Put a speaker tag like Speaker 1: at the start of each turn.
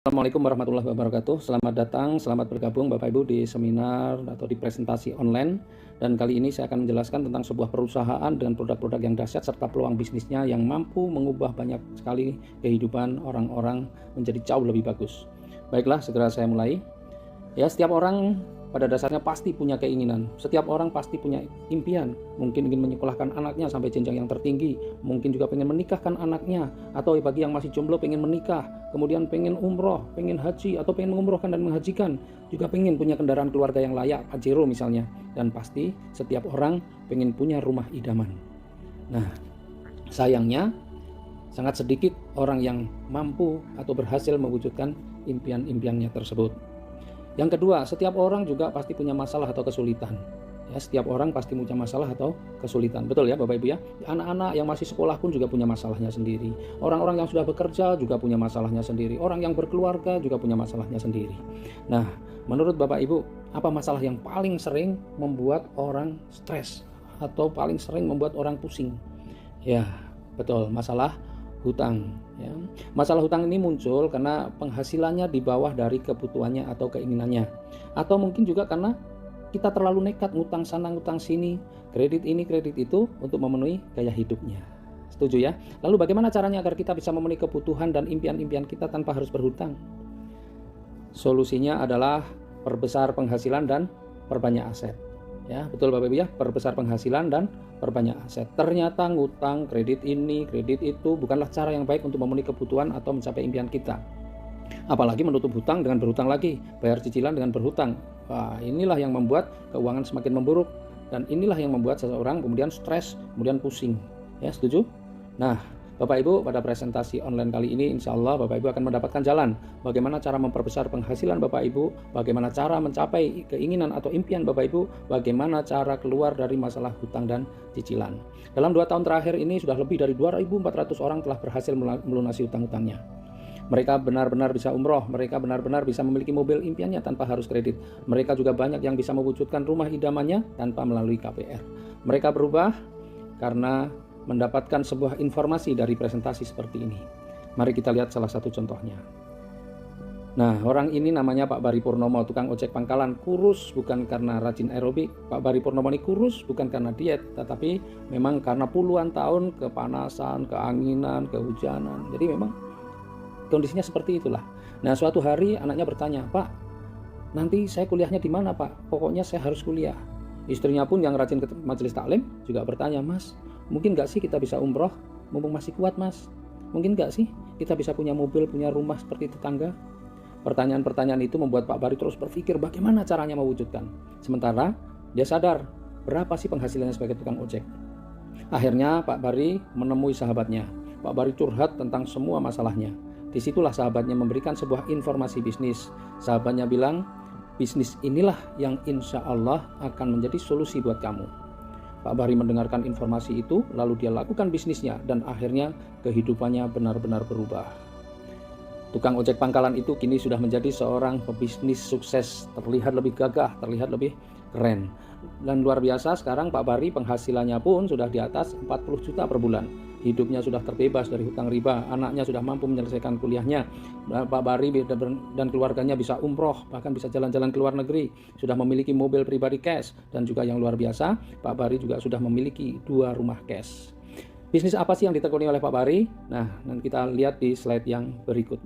Speaker 1: Assalamualaikum warahmatullahi wabarakatuh. Selamat datang, selamat bergabung Bapak Ibu di seminar atau di presentasi online. Dan kali ini saya akan menjelaskan tentang sebuah perusahaan dengan produk-produk yang dahsyat serta peluang bisnisnya yang mampu mengubah banyak sekali kehidupan orang-orang menjadi jauh lebih bagus. Baiklah, segera saya mulai. Ya, setiap orang pada dasarnya pasti punya keinginan. Setiap orang pasti punya impian. Mungkin ingin menyekolahkan anaknya sampai jenjang yang tertinggi. Mungkin juga pengen menikahkan anaknya. Atau bagi yang masih jomblo pengen menikah. Kemudian pengen umroh, pengen haji, atau pengen mengumrohkan dan menghajikan. Juga pengen punya kendaraan keluarga yang layak, Pajero misalnya. Dan pasti setiap orang pengen punya rumah idaman. Nah, sayangnya sangat sedikit orang yang mampu atau berhasil mewujudkan impian-impiannya tersebut. Yang kedua, setiap orang juga pasti punya masalah atau kesulitan. Ya, setiap orang pasti punya masalah atau kesulitan. Betul ya Bapak Ibu ya? Anak-anak yang masih sekolah pun juga punya masalahnya sendiri. Orang-orang yang sudah bekerja juga punya masalahnya sendiri. Orang yang berkeluarga juga punya masalahnya sendiri. Nah, menurut Bapak Ibu, apa masalah yang paling sering membuat orang stres atau paling sering membuat orang pusing? Ya, betul, masalah hutang. Ya. Masalah hutang ini muncul karena penghasilannya di bawah dari kebutuhannya atau keinginannya, atau mungkin juga karena kita terlalu nekat ngutang sana ngutang sini, kredit ini kredit itu untuk memenuhi gaya hidupnya. Setuju ya? Lalu bagaimana caranya agar kita bisa memenuhi kebutuhan dan impian-impian kita tanpa harus berhutang? Solusinya adalah perbesar penghasilan dan perbanyak aset. Ya, betul Bapak Ibu ya, perbesar penghasilan dan perbanyak aset. Ternyata ngutang, kredit ini, kredit itu bukanlah cara yang baik untuk memenuhi kebutuhan atau mencapai impian kita. Apalagi menutup hutang dengan berhutang lagi, bayar cicilan dengan berhutang. Wah, inilah yang membuat keuangan semakin memburuk, dan inilah yang membuat seseorang kemudian stres, kemudian pusing. Ya, setuju? Nah, Bapak Ibu, pada presentasi online kali ini insya Allah Bapak Ibu akan mendapatkan jalan bagaimana cara memperbesar penghasilan Bapak Ibu, bagaimana cara mencapai keinginan atau impian Bapak Ibu, bagaimana cara keluar dari masalah hutang dan cicilan. Dalam 2 tahun terakhir ini sudah lebih dari 2.400 orang telah berhasil melunasi hutang-hutangnya. Mereka benar-benar bisa umroh, mereka benar-benar bisa memiliki mobil impiannya tanpa harus kredit. Mereka juga banyak yang bisa mewujudkan rumah idamannya tanpa melalui KPR. Mereka berubah karena mendapatkan sebuah informasi dari presentasi seperti ini. Mari kita lihat salah satu contohnya. Nah, orang ini namanya Pak Bari Purnomo, tukang ojek pangkalan. Kurus bukan karena rajin aerobik. Pak Bari Purnomo ini kurus bukan karena diet, tetapi memang karena puluhan tahun kepanasan, keanginan, kehujanan. Jadi memang kondisinya seperti itulah. Nah, suatu hari anaknya bertanya, "Pak, nanti saya kuliahnya di mana, Pak? Pokoknya saya harus kuliah." Istrinya pun yang rajin ke majelis taklim juga bertanya, "Mas, mungkin gak sih kita bisa umroh? Mumpung masih kuat, Mas. Mungkin gak sih kita bisa punya mobil, punya rumah seperti tetangga?" Pertanyaan-pertanyaan itu membuat Pak Bari terus berpikir bagaimana caranya mewujudkan. Sementara dia sadar berapa sih penghasilannya sebagai tukang ojek. Akhirnya Pak Bari menemui sahabatnya. Pak Bari curhat tentang semua masalahnya. Disitulah sahabatnya memberikan sebuah informasi bisnis. Sahabatnya bilang, "Bisnis inilah yang insya Allah akan menjadi solusi buat kamu." Pak Bari mendengarkan informasi itu, lalu dia lakukan bisnisnya, dan akhirnya kehidupannya benar-benar berubah. Tukang ojek pangkalan itu kini sudah menjadi seorang pebisnis sukses, terlihat lebih gagah, terlihat lebih keren. Dan luar biasa, sekarang Pak Bari penghasilannya pun sudah di atas 40 juta per bulan. Hidupnya sudah terbebas dari hutang riba, anaknya sudah mampu menyelesaikan kuliahnya. Pak Bari dan keluarganya bisa umroh, bahkan bisa jalan-jalan ke luar negeri. Sudah memiliki mobil pribadi cash, dan juga yang luar biasa, Pak Bari juga sudah memiliki 2 rumah cash. Bisnis apa sih yang ditekuni oleh Pak Bari? Nah, nanti kita lihat di slide yang berikutnya.